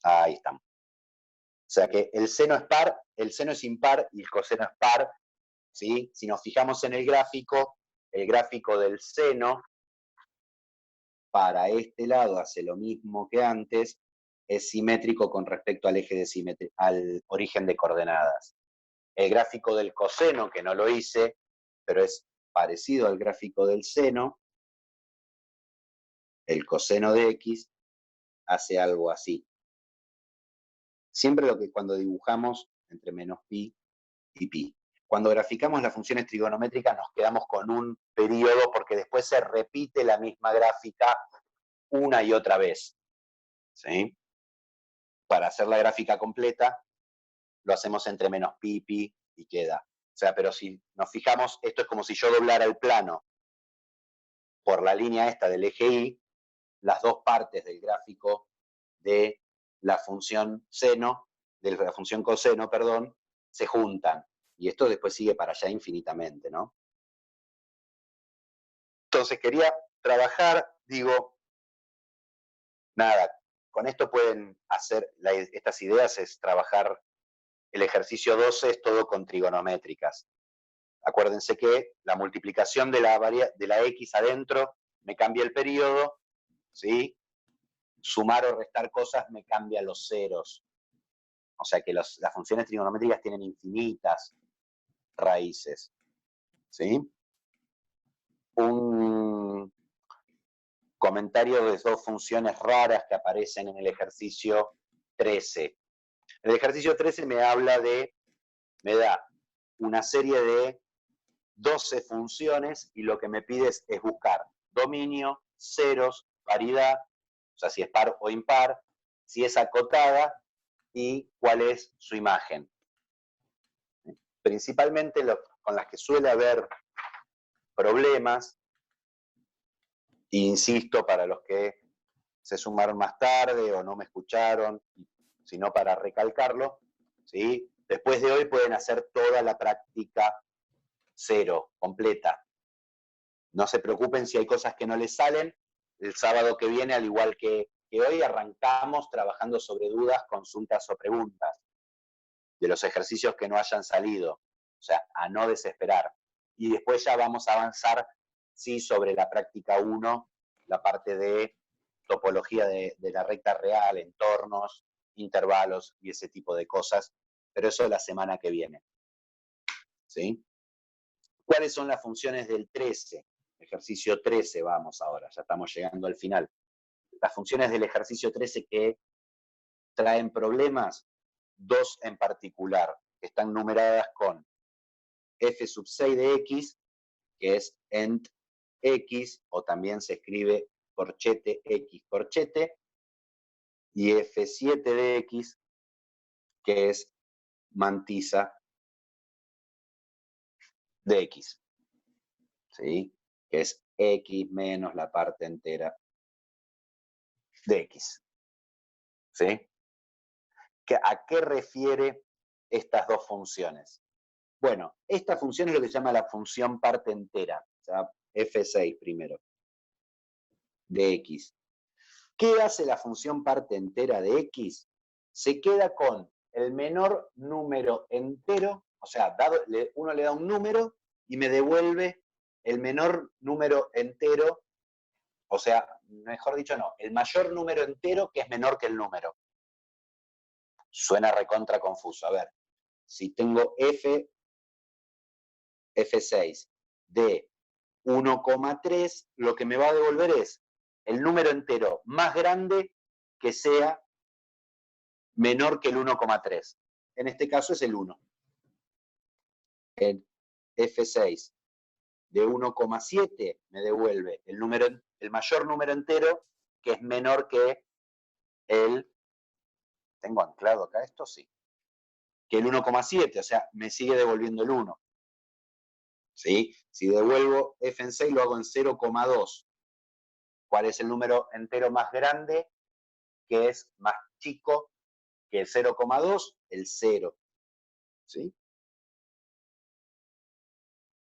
Ahí estamos. O sea que el seno es par, el seno es impar y el coseno es par, ¿sí? Si nos fijamos en el gráfico del seno para este lado hace lo mismo que antes, es simétrico con respecto al eje de al origen de coordenadas. El gráfico del coseno, que no lo hice, pero es parecido al gráfico del seno, el coseno de x hace algo así. Siempre lo que cuando dibujamos entre menos pi y pi. Cuando graficamos las funciones trigonométricas nos quedamos con un periodo porque después se repite la misma gráfica una y otra vez. ¿Sí? Para hacer la gráfica completa lo hacemos entre menos pi, pi y queda. O sea, pero si nos fijamos, esto es como si yo doblara el plano por la línea esta del eje Y, las dos partes del gráfico de la función seno, de la función coseno, perdón, se juntan. Y esto después sigue para allá infinitamente, ¿no? Entonces quería trabajar, digo, nada, con esto pueden hacer, estas ideas es trabajar, el ejercicio 12 es todo con trigonométricas. Acuérdense que la multiplicación de la x adentro me cambia el periodo, ¿sí? Sumar o restar cosas me cambia los ceros. O sea que las funciones trigonométricas tienen infinitas raíces, ¿sí? Un comentario de dos funciones raras que aparecen en el ejercicio 13. El ejercicio 13 me da una serie de 12 funciones y lo que me pide es buscar dominio, ceros, paridad, o sea, si es par o impar, si es acotada y cuál es su imagen. Principalmente con las que suele haber problemas, e insisto, para los que se sumaron más tarde o no me escucharon, sino para recalcarlo, ¿sí? Después de hoy pueden hacer toda la práctica 0, completa. No se preocupen si hay cosas que no les salen. El sábado que viene, al igual que hoy, arrancamos trabajando sobre dudas, consultas o preguntas de los ejercicios que no hayan salido. O sea, a no desesperar. Y después ya vamos a avanzar, sí, sobre la práctica 1, la parte de topología de la recta real, entornos, intervalos y ese tipo de cosas. Pero eso la semana que viene. ¿Sí? ¿Cuáles son las funciones del 13? Ejercicio 13 vamos ahora, ya estamos llegando al final. Las funciones del ejercicio 13 que traen problemas, dos en particular, que están numeradas con f sub 6 de x, que es ent x, o también se escribe corchete x corchete, y f7 de x, que es mantisa de x, ¿sí? Que es x menos la parte entera de x. ¿Sí? ¿A qué refiere estas dos funciones? Bueno, esta función es lo que se llama la función parte entera, o sea, f6 primero, de x. ¿Qué hace la función parte entera de x? Se queda con el menor número entero, o sea, uno le da un número y me devuelve el menor número entero, o sea, mejor dicho no, el mayor número entero que es menor que el número. Suena recontra confuso. A ver, si tengo f6 de 1,3, lo que me va a devolver es el número entero más grande que sea menor que el 1,3. En este caso es el 1. El f6 de 1,7 me devuelve el mayor número entero que es menor que el... ¿Tengo anclado acá esto? Sí. Que el 1,7, o sea, me sigue devolviendo el 1. ¿Sí? Si devuelvo f en 6 lo hago en 0,2. ¿Cuál es el número entero más grande que es más chico que el 0,2? El 0. ¿Sí?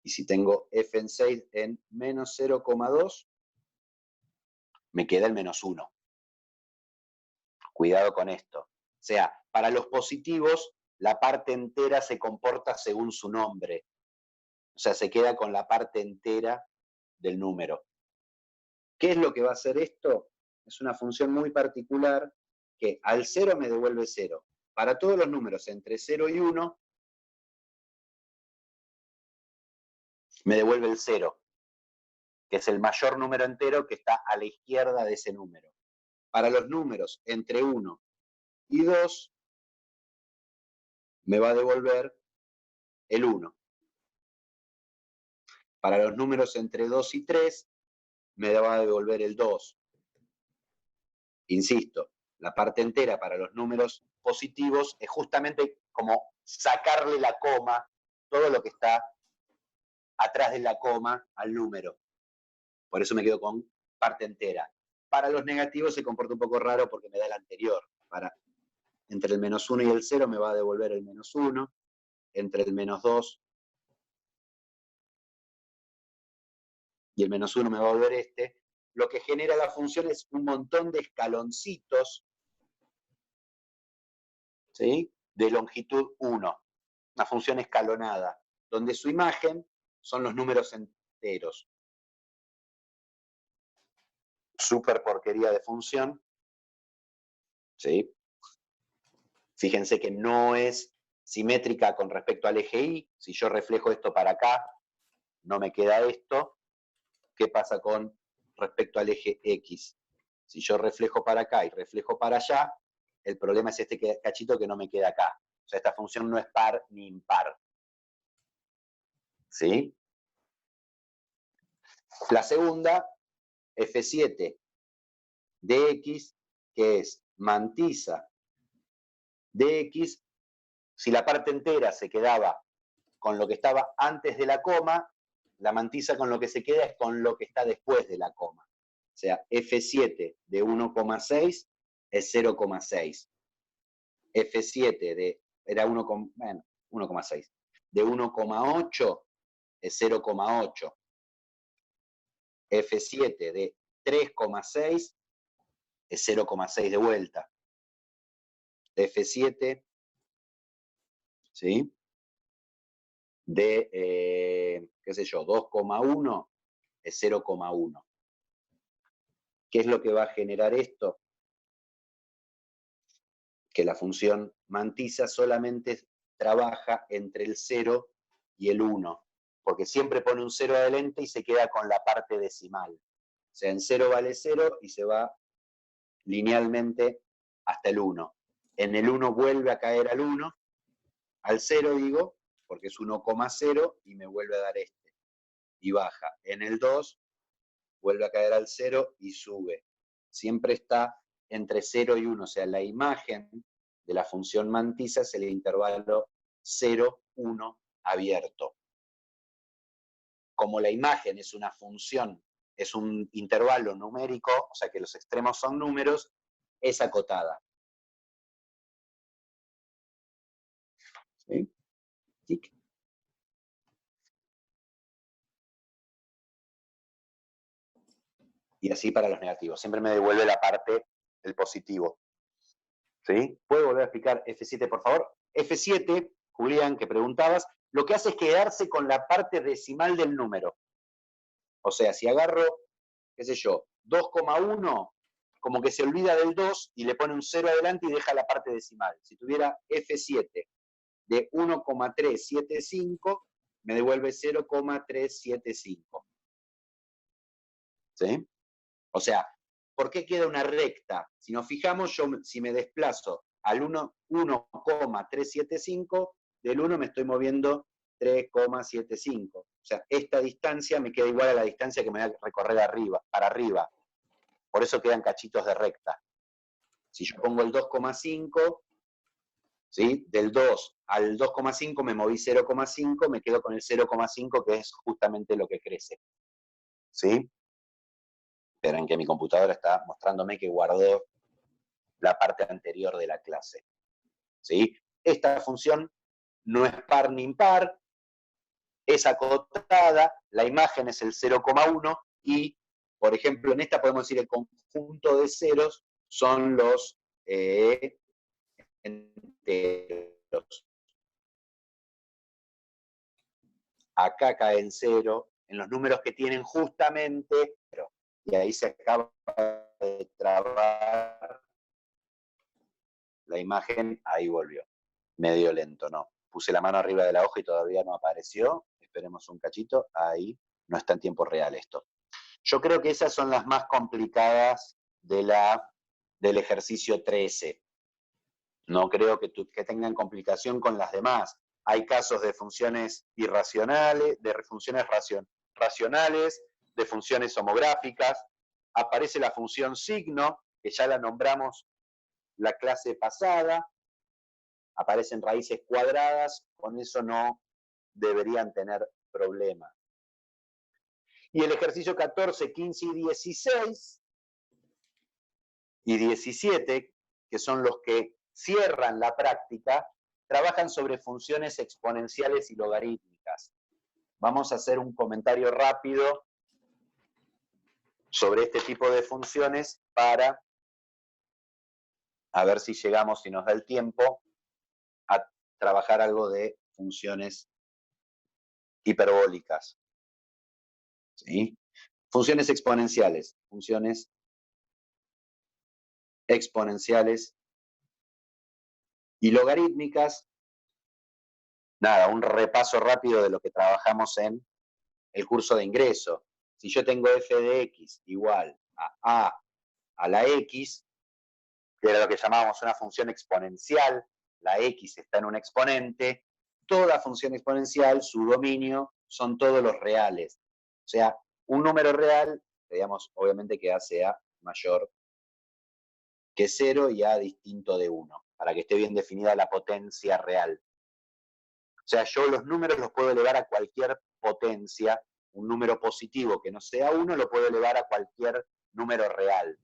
Y si tengo f en 6 en menos 0,2, me queda el menos 1. Cuidado con esto. O sea, para los positivos, la parte entera se comporta según su nombre. O sea, se queda con la parte entera del número. ¿Qué es lo que va a hacer esto? Es una función muy particular que al 0 me devuelve 0. Para todos los números entre 0 y 1, me devuelve el 0, que es el mayor número entero que está a la izquierda de ese número. Para los números entre 1 y 2, me va a devolver el 1. Para los números entre 2 y 3, me va a devolver el 2. Insisto, la parte entera para los números positivos es justamente como sacarle la coma, todo lo que está atrás de la coma al número. Por eso me quedo con parte entera. Para los negativos se comporta un poco raro porque me da el anterior. Entre el menos 1 y el 0 me va a devolver el menos 1. Entre el menos 2 y el menos 1 me va a devolver este. Lo que genera la función es un montón de escaloncitos, ¿sí?, de longitud 1. Una función escalonada, donde su imagen son los números enteros. Súper porquería de función, ¿sí? Fíjense que no es simétrica con respecto al eje Y. Si yo reflejo esto para acá, no me queda esto. ¿Qué pasa con respecto al eje X? Si yo reflejo para acá y reflejo para allá, el problema es este cachito que no me queda acá. O sea, esta función no es par ni impar. ¿Sí? La segunda, F7 de X, que es mantisa de X. Si la parte entera se quedaba con lo que estaba antes de la coma, la mantisa con lo que se queda es con lo que está después de la coma. O sea, F7 de 1,6 es 0,6. F7 de, era 1,6. De 1,8 es 0,8. F7 de 3,6 es 0,6 de vuelta. F7, ¿sí?, de, qué sé yo, 2,1 es 0,1. ¿Qué es lo que va a generar esto? Que la función mantisa solamente trabaja entre el 0 y el 1, porque siempre pone un 0 adelante y se queda con la parte decimal. O sea, en 0 vale 0 y se va linealmente hasta el 1. En el 1 vuelve a caer al 1, al 0 digo, porque es 1,0 y me vuelve a dar este. Y baja. En el 2 vuelve a caer al 0 y sube. Siempre está entre 0 y 1, o sea, la imagen de la función mantisa es el intervalo 0, 1 abierto. Como la imagen es una función, es un intervalo numérico, o sea que los extremos son números, es acotada. ¿Sí? ¿Sí? Y así para los negativos. Siempre me devuelve la parte del positivo. ¿Sí? ¿Puedo volver a explicar F7, por favor? F7, Julián, que preguntabas, lo que hace es quedarse con la parte decimal del número. O sea, si agarro, qué sé yo, 2,1, como que se olvida del 2 y le pone un 0 adelante y deja la parte decimal. Si tuviera F7 de 1,375, me devuelve 0,375. ¿Sí? O sea, ¿por qué queda una recta? Si nos fijamos, yo si me desplazo al 1,375, del 1 me estoy moviendo 3,75. O sea, esta distancia me queda igual a la distancia que me voy a recorrer para arriba. Por eso quedan cachitos de recta. Si yo pongo el 2,5, ¿sí?, del 2 al 2,5 me moví 0,5, me quedo con el 0,5, que es justamente lo que crece. ¿Sí? Esperen que mi computadora está mostrándome que guardó la parte anterior de la clase. ¿Sí? Esta función no es par ni impar, es acotada, la imagen es el 0,1 y, por ejemplo, en esta podemos decir el conjunto de ceros son los enteros. Acá cae en 0, en los números que tienen justamente 0. Y ahí se acaba de trabar la imagen, ahí volvió. Medio lento, ¿no? Puse la mano arriba de la hoja y todavía no apareció. Esperemos un cachito, ahí no está en tiempo real esto. Yo creo que esas son las más complicadas del ejercicio 13. No creo que tengan complicación con las demás. Hay casos de funciones irracionales, de funciones racionales, de funciones homográficas. Aparece la función signo, que ya la nombramos la clase pasada. Aparecen raíces cuadradas, con eso no deberían tener problema. Y el ejercicio 14, 15 y 16 y 17, que son los que cierran la práctica, trabajan sobre funciones exponenciales y logarítmicas. Vamos a hacer un comentario rápido sobre este tipo de funciones para a ver si llegamos, si nos da el tiempo, a trabajar algo de funciones hiperbólicas. ¿Sí? Funciones exponenciales y logarítmicas. Nada, un repaso rápido de lo que trabajamos en el curso de ingreso. Si yo tengo f de x igual a la x, que era lo que llamábamos una función exponencial, la x está en un exponente, toda función exponencial, su dominio, son todos los reales. O sea, un número real, digamos, obviamente que a sea mayor que 0 y a distinto de 1, para que esté bien definida la potencia real. O sea, yo los números los puedo elevar a cualquier potencia, un número positivo que no sea 1 lo puedo elevar a cualquier número real.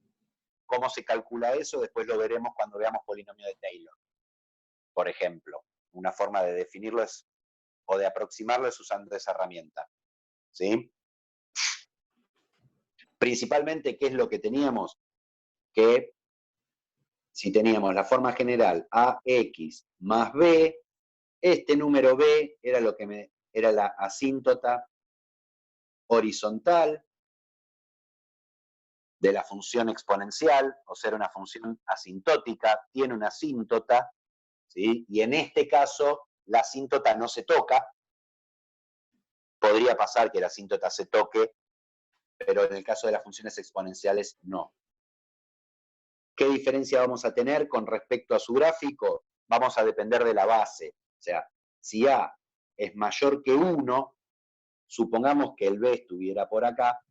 ¿Cómo se calcula eso? Después lo veremos cuando veamos polinomio de Taylor. Por ejemplo, una forma de definirlo es, o de aproximarlo es usando esa herramienta. ¿Sí? Principalmente, ¿qué es lo que teníamos? Que si teníamos la forma general ax más b, este número b era lo que era la asíntota horizontal de la función exponencial, o sea, una función asintótica, tiene una asíntota, ¿sí? Y en este caso la asíntota no se toca. Podría pasar que la asíntota se toque, pero en el caso de las funciones exponenciales no. ¿Qué diferencia vamos a tener con respecto a su gráfico? Vamos a depender de la base. O sea, si A es mayor que 1, supongamos que el B estuviera por acá,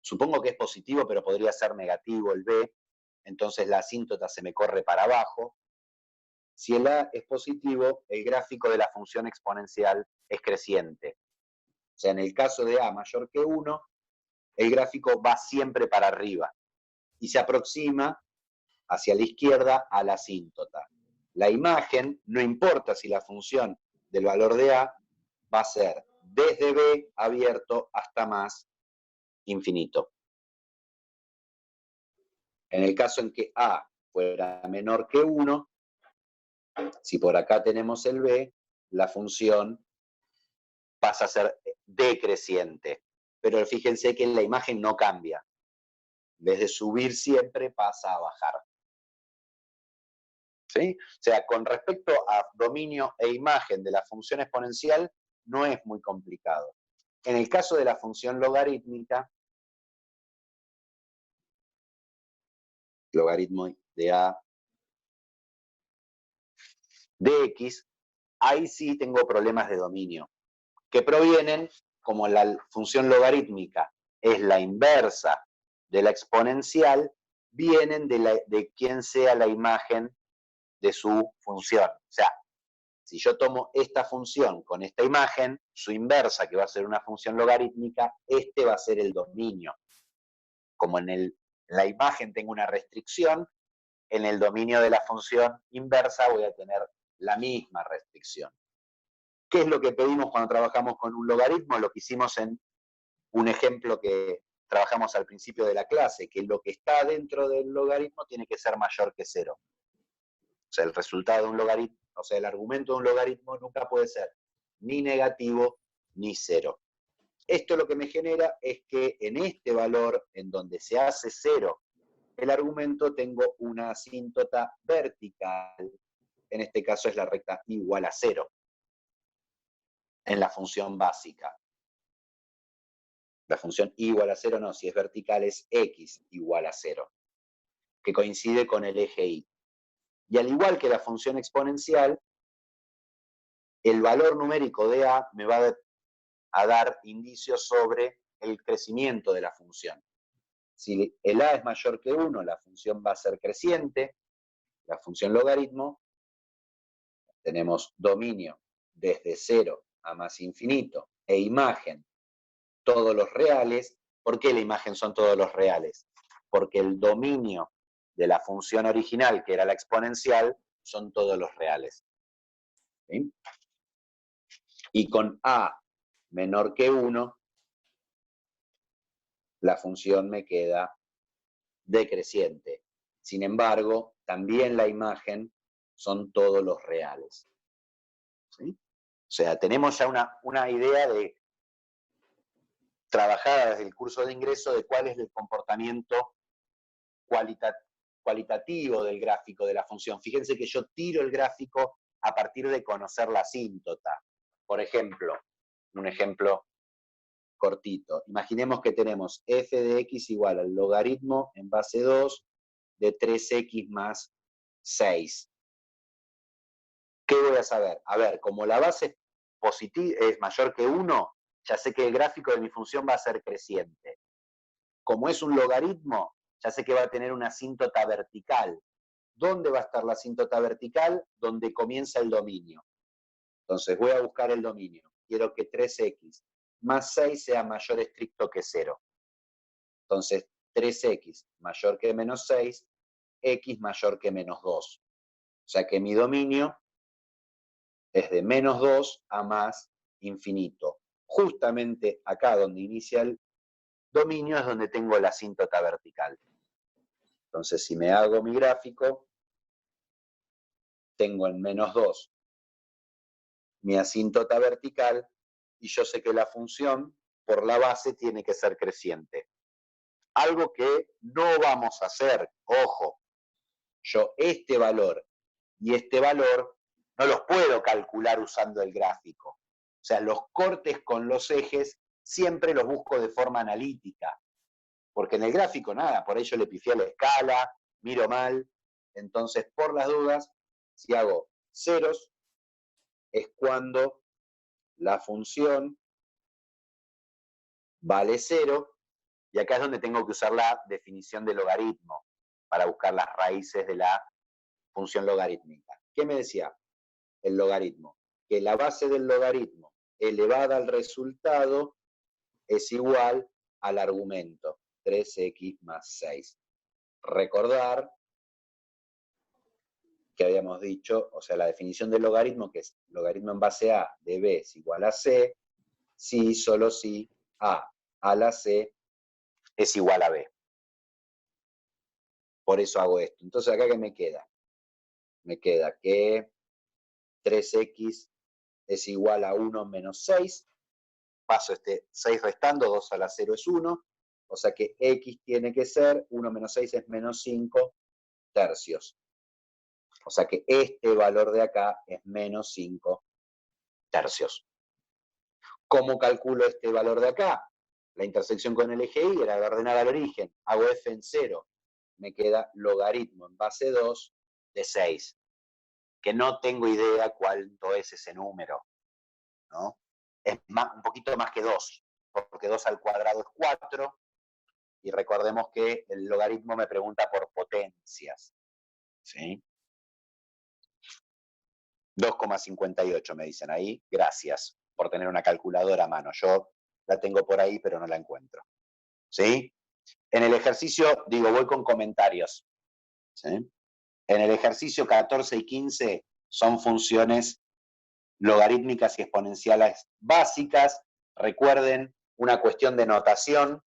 supongo que es positivo, pero podría ser negativo el B, entonces la asíntota se me corre para abajo. Si el A es positivo, el gráfico de la función exponencial es creciente. O sea, en el caso de A mayor que 1, el gráfico va siempre para arriba y se aproxima hacia la izquierda a la asíntota. La imagen, no importa si la función del valor de A va a ser desde B abierto hasta más infinito. En el caso en que A fuera menor que 1, si por acá tenemos el B, la función pasa a ser decreciente. Pero fíjense que la imagen no cambia. En vez de subir siempre, pasa a bajar. ¿Sí? O sea, con respecto a dominio e imagen de la función exponencial, no es muy complicado. En el caso de la función logarítmica, logaritmo de A de X, ahí sí tengo problemas de dominio, que provienen, como la función logarítmica es la inversa de la exponencial, vienen de quien sea la imagen de su función. O sea, si yo tomo esta función con esta imagen, su inversa, que va a ser una función logarítmica, este va a ser el dominio. Como en la imagen tengo una restricción, en el dominio de la función inversa voy a tener la misma restricción. ¿Qué es lo que pedimos cuando trabajamos con un logaritmo? Lo que hicimos en un ejemplo que trabajamos al principio de la clase, que lo que está dentro del logaritmo tiene que ser mayor que 0. O sea, el resultado de un logaritmo, o sea, el argumento de un logaritmo nunca puede ser ni negativo ni 0. Esto lo que me genera es que en este valor, en donde se hace 0 el argumento, tengo una asíntota vertical. En este caso es la recta igual a 0. En la función básica. La función y igual a 0 no, si es vertical es x igual a 0, que coincide con el eje y. Y al igual que la función exponencial, el valor numérico de a me va a dar indicios sobre el crecimiento de la función. Si el a es mayor que 1, la función va a ser creciente, la función logaritmo. Tenemos dominio desde 0 a más infinito e imagen todos los reales. ¿Por qué la imagen son todos los reales? Porque el dominio de la función original, que era la exponencial, son todos los reales. ¿Sí? Y con a menor que 1, la función me queda decreciente. Sin embargo, también la imagen son todos los reales. ¿Sí? O sea, tenemos ya una idea de trabajada desde el curso de ingreso de cuál es el comportamiento cualitativo del gráfico de la función. Fíjense que yo tiro el gráfico a partir de conocer la asíntota. Por ejemplo, un ejemplo cortito. Imaginemos que tenemos f de x igual al logaritmo en base 2 de 3x más 6. ¿Qué voy a saber? A ver, como la base positiva es mayor que 1, ya sé que el gráfico de mi función va a ser creciente. Como es un logaritmo, ya sé que va a tener una asíntota vertical. ¿Dónde va a estar la asíntota vertical? Donde comienza el dominio. Entonces voy a buscar el dominio. Quiero que 3x más 6 sea mayor estricto que 0. Entonces 3x mayor que menos 6, x mayor que menos 2. O sea que mi dominio es de menos 2 a más infinito. Justamente acá donde inicia el dominio es donde tengo la asíntota vertical. Entonces si me hago mi gráfico, tengo en menos 2 mi asíntota vertical y yo sé que la función por la base tiene que ser creciente. Algo que no vamos a hacer, ojo, yo este valor y este valor no los puedo calcular usando el gráfico. O sea, los cortes con los ejes siempre los busco de forma analítica, porque en el gráfico nada, por ahí yo le pifié a la escala, miro mal. Entonces, por las dudas, si hago ceros, es cuando la función vale 0, y acá es donde tengo que usar la definición de logaritmo para buscar las raíces de la función logarítmica. ¿Qué me decía el logaritmo? Que la base del logaritmo elevada al resultado es igual al argumento, 3x más 6. Recordar que habíamos dicho, o sea, la definición del logaritmo, que es logaritmo en base a de b es igual a c, si, solo si a la c es igual a b. Por eso hago esto. Entonces, ¿acá qué me queda? Me queda que 3x es igual a 1 menos 6. Paso este 6 restando, 2 a la 0 es 1. O sea que x tiene que ser, 1 menos 6 es menos 5 tercios. O sea que este valor de acá es menos 5 tercios. ¿Cómo calculo este valor de acá? La intersección con el eje y era de ordenar al origen. Hago f en 0. Me queda logaritmo en base 2 de 6. Que no tengo idea cuánto es ese número, ¿no? Es un poquito más que 2, porque 2 al cuadrado es 4, y recordemos que el logaritmo me pregunta por potencias, ¿sí? 2,58 me dicen ahí, gracias por tener una calculadora a mano. Yo la tengo por ahí, pero no la encuentro, ¿sí? En el ejercicio, digo, voy con comentarios, ¿sí? En el ejercicio 14 y 15 son funciones logarítmicas y exponenciales básicas. Recuerden una cuestión de notación.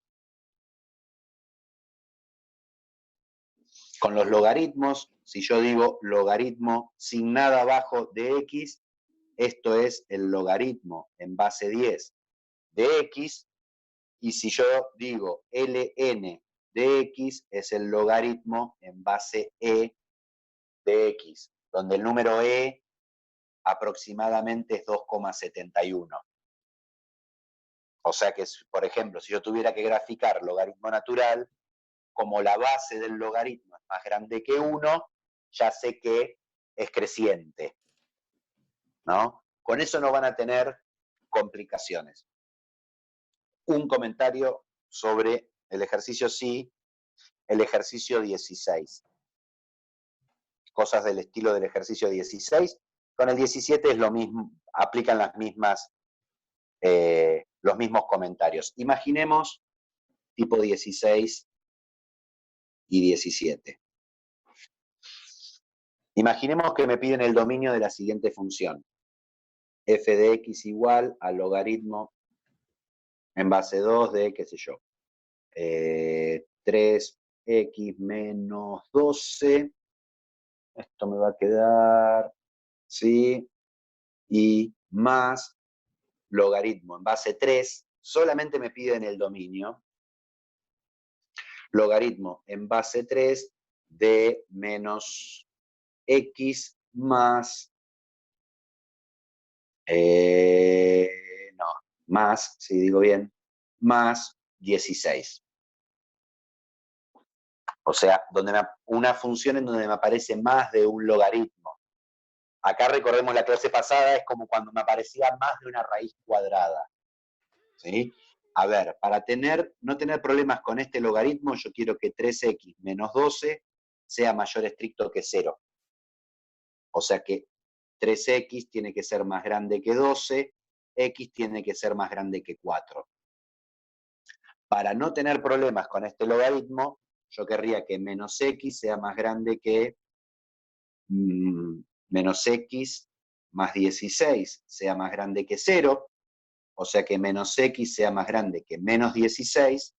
Con los logaritmos, si yo digo logaritmo sin nada abajo de x, esto es el logaritmo en base 10 de x, y si yo digo ln de x, es el logaritmo en base e de x, donde el número e aproximadamente es 2,71. O sea que, por ejemplo, si yo tuviera que graficar logaritmo natural, como la base del logaritmo es más grande que 1, ya sé que es creciente, ¿no? Con eso no van a tener complicaciones. Un comentario sobre el ejercicio sí, el ejercicio 16. Cosas del estilo del ejercicio 16. Con el 17 es lo mismo, aplican las mismas, los mismos comentarios. Imaginemos tipo 16 y 17. Imaginemos que me piden el dominio de la siguiente función. F de x igual al logaritmo en base 2 de, qué sé yo, 3x menos 12. Esto me va a quedar, ¿sí? Y más logaritmo en base 3. Solamente me piden el dominio. Logaritmo en base 3 de menos x más, no, más, si digo bien, más 16. O sea, una función en donde me aparece más de un logaritmo. Acá recordemos la clase pasada, es como cuando me aparecía más de una raíz cuadrada. ¿Sí? A ver, para no tener problemas con este logaritmo, yo quiero que 3x menos 12 sea mayor estricto que 0. O sea que 3x tiene que ser más grande que 12, x tiene que ser más grande que 4. Para no tener problemas con este logaritmo, yo querría que menos x sea más grande que menos x más 16 sea más grande que 0, o sea que menos x sea más grande que menos 16,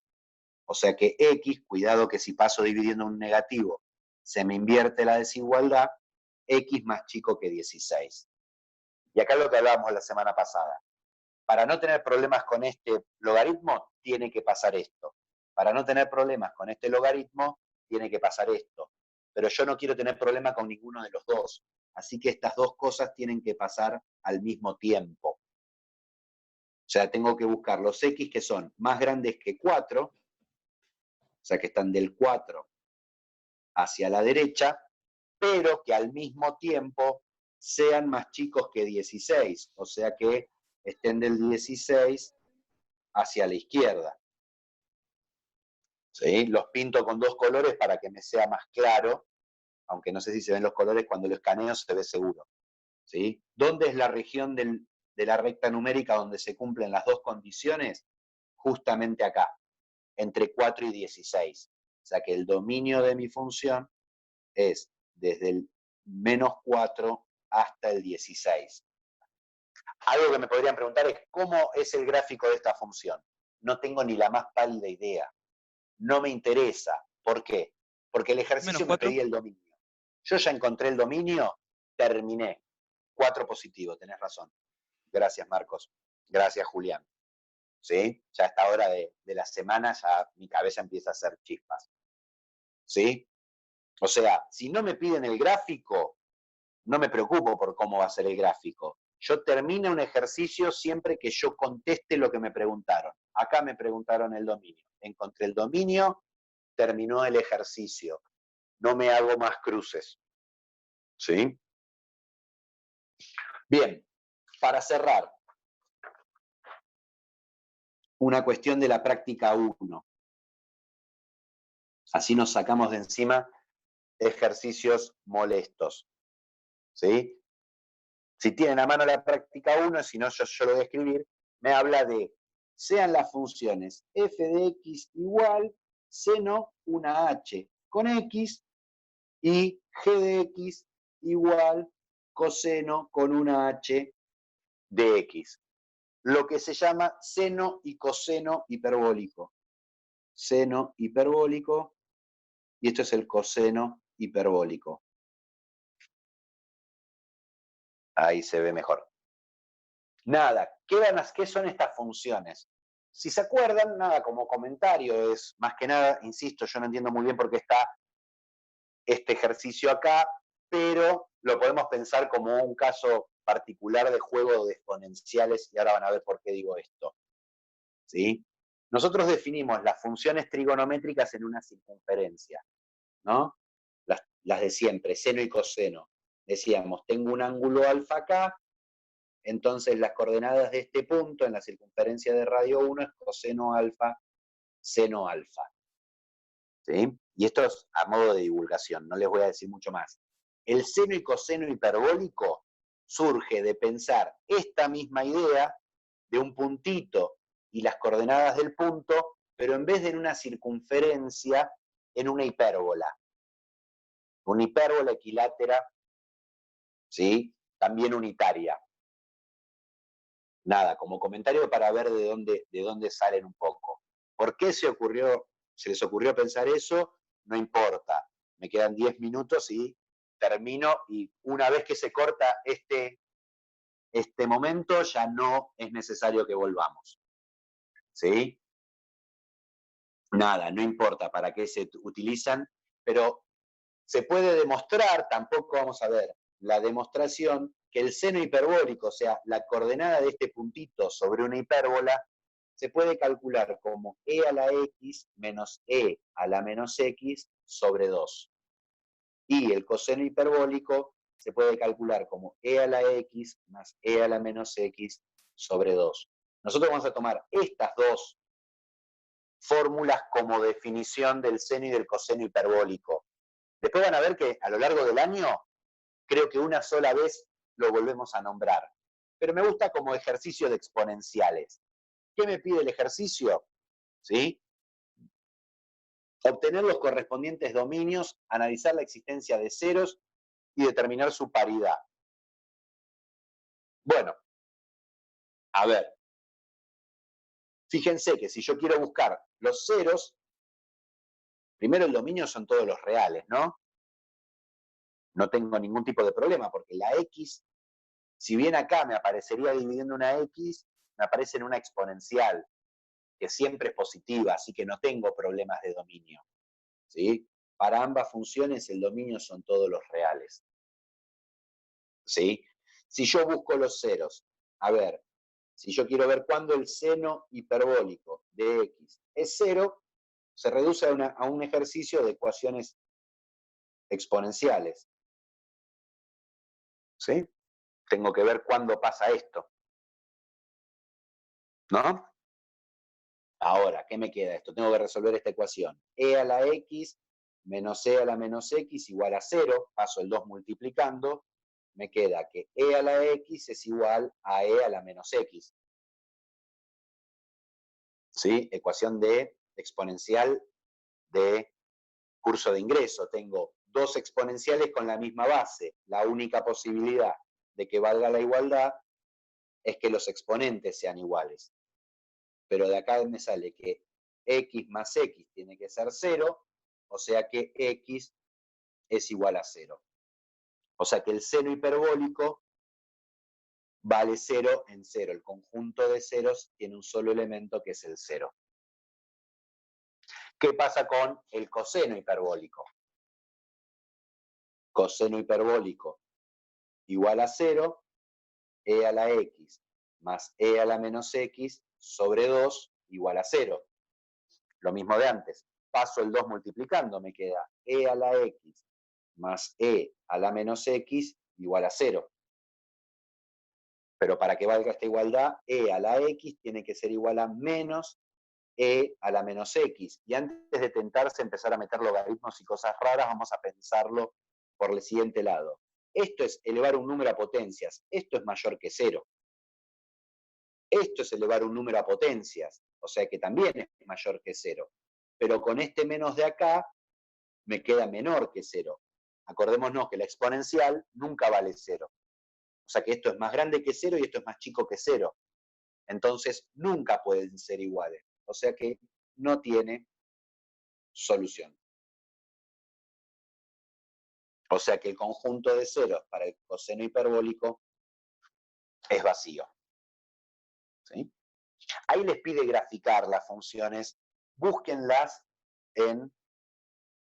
o sea que x, cuidado que si paso dividiendo un negativo, se me invierte la desigualdad, x más chico que 16. Y acá es lo que hablábamos la semana pasada. Para no tener problemas con este logaritmo, tiene que pasar esto. Para no tener problemas con este logaritmo, tiene que pasar esto. Pero yo no quiero tener problema con ninguno de los dos. Así que estas dos cosas tienen que pasar al mismo tiempo. O sea, tengo que buscar los x que son más grandes que 4, o sea, que están del 4 hacia la derecha, pero que al mismo tiempo sean más chicos que 16, o sea que estén del 16 hacia la izquierda. ¿Sí? Los pinto con dos colores para que me sea más claro, aunque no sé si se ven los colores, cuando lo escaneo se ve seguro. ¿Sí? ¿Dónde es la región de la recta numérica donde se cumplen las dos condiciones? Justamente acá, entre 4 y 16. O sea que el dominio de mi función es desde el menos 4 hasta el 16. Algo que me podrían preguntar es, ¿cómo es el gráfico de esta función? No tengo ni la más pálida idea. No me interesa. ¿Por qué? Porque el ejercicio me pedía el dominio. Yo ya encontré el dominio, terminé. 4 positivo, tenés razón. Gracias, Marcos. Gracias, Julián. ¿Sí? Ya a esta hora de la semana ya mi cabeza empieza a hacer chispas. ¿Sí? O sea, si no me piden el gráfico, no me preocupo por cómo va a ser el gráfico. Yo termino un ejercicio siempre que yo conteste lo que me preguntaron. Acá me preguntaron el dominio. Encontré el dominio, terminó el ejercicio. No me hago más cruces. ¿Sí? Bien, para cerrar, una cuestión de la práctica 1. Así nos sacamos de encima ejercicios molestos. ¿Sí? Si tienen a mano la práctica 1, si no yo lo voy a escribir, me habla de, sean las funciones f de x igual seno una h con x y g de x igual coseno con una h de x. Lo que se llama seno y coseno hiperbólico. Seno hiperbólico y esto es el coseno hiperbólico. Ahí se ve mejor. Nada, ¿qué son estas funciones? Si se acuerdan, nada, como comentario es, más que nada, insisto, yo no entiendo muy bien por qué está este ejercicio acá, pero lo podemos pensar como un caso particular de juego de exponenciales, y ahora van a ver por qué digo esto. ¿Sí? Nosotros definimos las funciones trigonométricas en una circunferencia, ¿no? Las de siempre, seno y coseno. Decíamos, tengo un ángulo alfa acá, entonces las coordenadas de este punto en la circunferencia de radio 1 es coseno alfa, seno alfa. ¿Sí? Y esto es a modo de divulgación, no les voy a decir mucho más. El seno y coseno hiperbólico surge de pensar esta misma idea de un puntito y las coordenadas del punto, pero en vez de en una circunferencia, en una hipérbola. Una hipérbola equilátera, ¿sí? También unitaria. Nada, como comentario para ver de dónde salen un poco. ¿Por qué se les ocurrió pensar eso? No importa. Me quedan 10 minutos y termino, y una vez que se corta este momento, ya no es necesario que volvamos. ¿Sí? Nada, no importa para qué se utilizan, pero se puede demostrar, tampoco vamos a ver la demostración, que el seno hiperbólico, o sea, la coordenada de este puntito sobre una hipérbola, se puede calcular como e a la x menos e a la menos x sobre 2. Y el coseno hiperbólico se puede calcular como e a la x más e a la menos x sobre 2. Nosotros vamos a tomar estas dos fórmulas como definición del seno y del coseno hiperbólico. Después van a ver que a lo largo del año, creo que una sola vez lo volvemos a nombrar. Pero me gusta como ejercicio de exponenciales. ¿Qué me pide el ejercicio? ¿Sí? Obtener los correspondientes dominios, analizar la existencia de ceros y determinar su paridad. Bueno, a ver. Fíjense que si yo quiero buscar los ceros, primero el dominio son todos los reales, ¿no? No tengo ningún tipo de problema, porque la x, si bien acá me aparecería dividiendo una x, me aparece en una exponencial, que siempre es positiva, así que no tengo problemas de dominio. ¿Sí? Para ambas funciones el dominio son todos los reales. ¿Sí? Si yo busco los ceros, a ver, si yo quiero ver cuándo el seno hiperbólico de x es 0, se reduce a un ejercicio de ecuaciones exponenciales. ¿Sí? Tengo que ver cuándo pasa esto. ¿No? Ahora, ¿qué me queda esto? Tengo que resolver esta ecuación. E a la x menos e a la menos x igual a 0. Paso el 2 multiplicando. Me queda que e a la x es igual a e a la menos x. ¿Sí? Ecuación de exponencial de curso de ingreso. Tengo dos exponenciales con la misma base. La única posibilidad de que valga la igualdad es que los exponentes sean iguales. Pero de acá me sale que x más x tiene que ser 0, o sea que x es igual a 0. O sea que el seno hiperbólico vale 0 en 0. El conjunto de ceros tiene un solo elemento que es el 0. ¿Qué pasa con el coseno hiperbólico? Coseno hiperbólico igual a 0, e a la x más e a la menos x sobre 2 igual a 0. Lo mismo de antes. Paso el 2 multiplicando, me queda e a la x más e a la menos x igual a 0. Pero para que valga esta igualdad, e a la x tiene que ser igual a menos e a la menos x. Y antes de tentarse empezar a meter logaritmos y cosas raras, vamos a pensarlo por el siguiente lado. Esto es elevar un número a potencias. Esto es mayor que 0. Esto es elevar un número a potencias. O sea que también es mayor que 0. Pero con este menos de acá, me queda menor que 0. Acordémonos que la exponencial nunca vale 0. O sea que esto es más grande que 0 y esto es más chico que 0. Entonces nunca pueden ser iguales. O sea que no tiene solución. O sea que el conjunto de ceros para el coseno hiperbólico es vacío. ¿Sí? Ahí les pide graficar las funciones. Búsquenlas en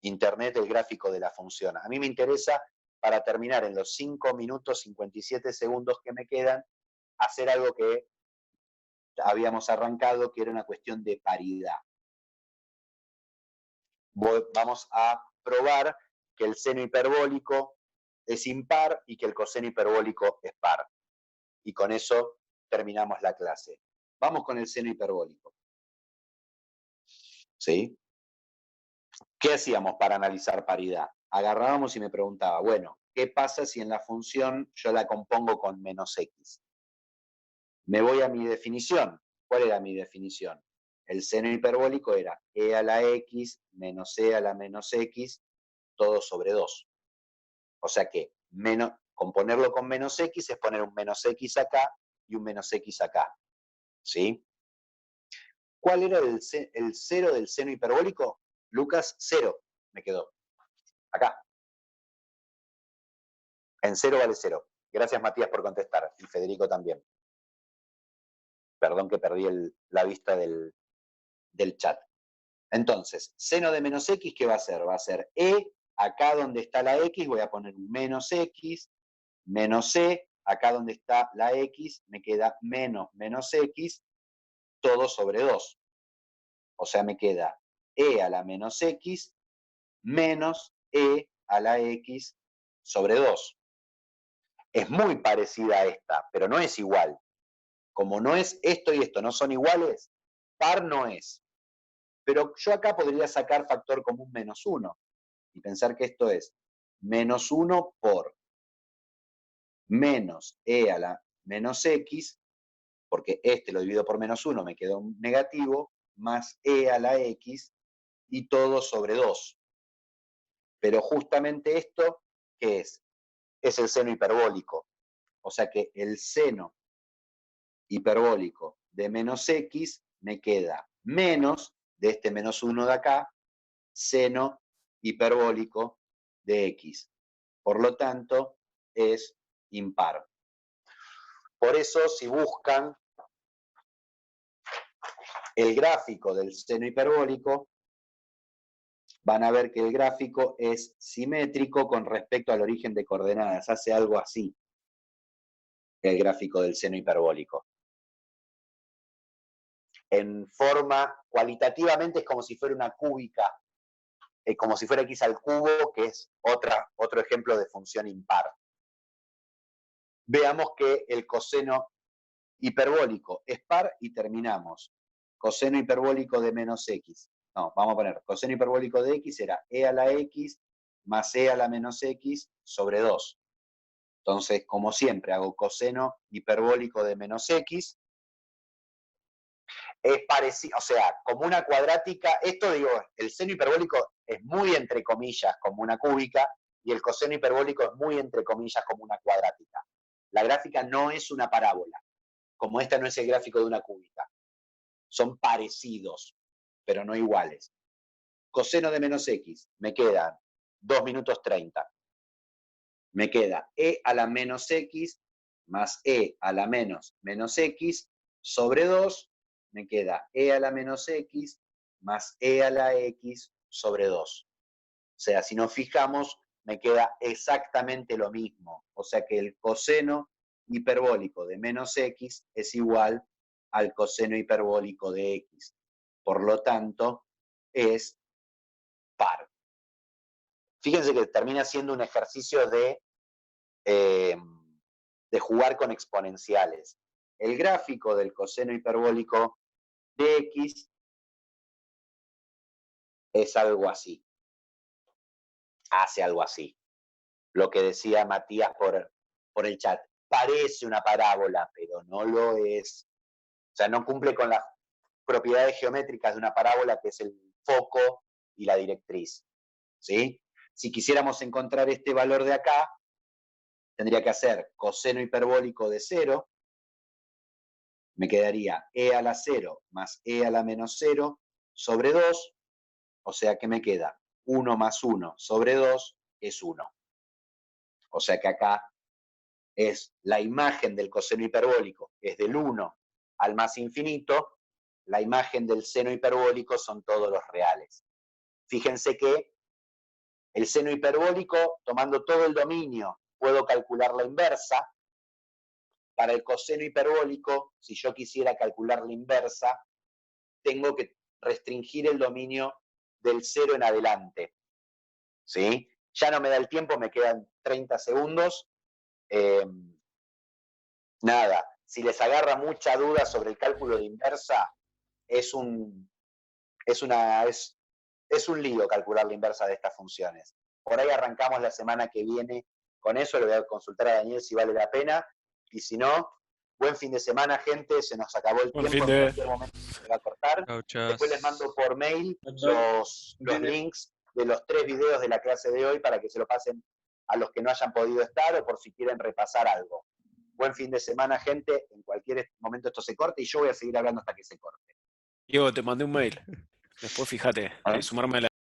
internet, el gráfico de la función. A mí me interesa, para terminar en los 5 minutos 57 segundos que me quedan, hacer algo que habíamos arrancado, que era una cuestión de paridad. Vamos a probar que el seno hiperbólico es impar y que el coseno hiperbólico es par. Y con eso terminamos la clase. Vamos con el seno hiperbólico. ¿Sí? ¿Qué hacíamos para analizar paridad? Agarrábamos y me preguntaba, bueno, ¿qué pasa si en la función yo la compongo con menos x? Me voy a mi definición. ¿Cuál era mi definición? El seno hiperbólico era e a la x menos e a la menos x, todo sobre 2. O sea que componerlo con menos x es poner un menos x acá y un menos x acá. ¿Sí? ¿Cuál era el cero del seno hiperbólico? Lucas, 0 me quedó. Acá. En 0 vale 0. Gracias, Matías, por contestar. Y Federico también. Perdón que perdí la vista del chat. Entonces, seno de menos x, ¿qué va a ser? Va a ser e, acá donde está la x, voy a poner un menos x, menos e, acá donde está la x, me queda menos x, todo sobre 2. O sea, me queda e a la menos x menos e a la x sobre 2. Es muy parecida a esta, pero no es igual. Como no es esto y esto no son iguales, par no es. Pero yo acá podría sacar factor común menos 1 y pensar que esto es menos 1 por menos e a la menos x, porque este lo divido por menos 1, me queda un negativo, más e a la x, y todo sobre 2. Pero justamente esto, ¿qué es? Es el seno hiperbólico. O sea que el seno hiperbólico de menos x me queda menos de este menos 1 de acá, seno hiperbólico de x. Por lo tanto, es impar. Por eso, si buscan el gráfico del seno hiperbólico, van a ver que el gráfico es simétrico con respecto al origen de coordenadas. Hace algo así, el gráfico del seno hiperbólico. En forma, cualitativamente es como si fuera una cúbica, como si fuera x al cubo, que es otro ejemplo de función impar. Veamos que el coseno hiperbólico es par y terminamos. Coseno hiperbólico de menos x. No, vamos a poner coseno hiperbólico de x era e a la x más e a la menos x sobre 2. Entonces, como siempre, hago coseno hiperbólico de menos x. Es parecido, o sea, como una cuadrática. Esto, digo, el seno hiperbólico es muy entre comillas como una cúbica y el coseno hiperbólico es muy entre comillas como una cuadrática. La gráfica no es una parábola, como esta no es el gráfico de una cúbica. Son parecidos, pero no iguales. Coseno de menos x, me quedan 2 minutos 30. Me queda e a la menos x más e a la menos x sobre 2. Me queda e a la menos x más e a la x sobre 2. O sea, si nos fijamos, me queda exactamente lo mismo. O sea que el coseno hiperbólico de menos x es igual al coseno hiperbólico de x. Por lo tanto, es par. Fíjense que termina siendo un ejercicio de jugar con exponenciales. El gráfico del coseno hiperbólico de x es algo así. Hace algo así. Lo que decía Matías por el chat. Parece una parábola, pero no lo es. O sea, no cumple con las propiedades geométricas de una parábola, que es el foco y la directriz. ¿Sí? Si quisiéramos encontrar este valor de acá, tendría que hacer coseno hiperbólico de 0. Me quedaría e a la 0 más e a la menos 0 sobre 2. O sea que me queda 1 más 1 sobre 2 es 1. O sea que acá es la imagen del coseno hiperbólico, es del 1 al más infinito, la imagen del seno hiperbólico son todos los reales. Fíjense que el seno hiperbólico, tomando todo el dominio, puedo calcular la inversa. Para el coseno hiperbólico, si yo quisiera calcular la inversa, tengo que restringir el dominio del 0 en adelante. ¿Sí? Ya no me da el tiempo, me quedan 30 segundos. Nada, si les agarra mucha duda sobre el cálculo de inversa, es un lío calcular la inversa de estas funciones. Por ahí arrancamos la semana que viene con eso, le voy a consultar a Daniel si vale la pena, y si no, buen fin de semana, gente, se nos acabó el tiempo, en cualquier momento se va a cortar. Después les mando por mail los links de los 3 videos de la clase de hoy para que se lo pasen a los que no hayan podido estar o por si quieren repasar algo. Buen fin de semana, gente, en cualquier momento esto se corte y yo voy a seguir hablando hasta que se corte. Diego, te mandé un mail. Después fíjate, sumarme a la